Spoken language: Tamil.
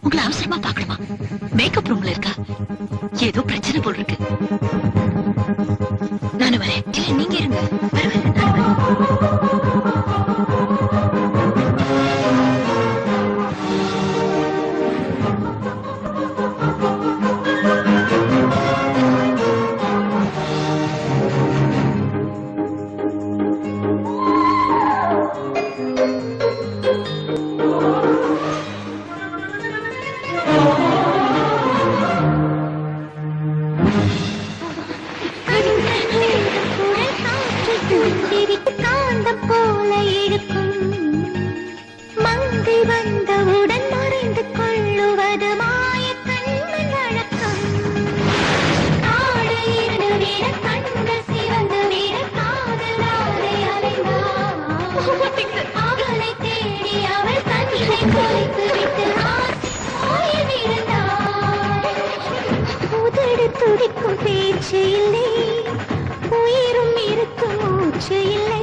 உங்களை அவசரமா பாக்கணுமா? மேக்கப் ரூம்ல இருக்கா? ஏதோ பிரச்சனை போல் இருக்கு. நானு வரேன். இல்ல நீங்க இருங்க. வந்தவுடன் மறைந்து கொள்ளுவது மாய கண்மண் வழக்கம். காடு இருண்டு விட கண்கள் சிவந்து விட காதலாரை அலைந்தார். அவளை தேடி அவள் கண்ணை குறைத்து விட்டு ஆசை விழுந்தார். உதடு துடிக்கும் பேச்சு இல்லை, உயிரும் இருக்கும் மூச்சு இல்லை.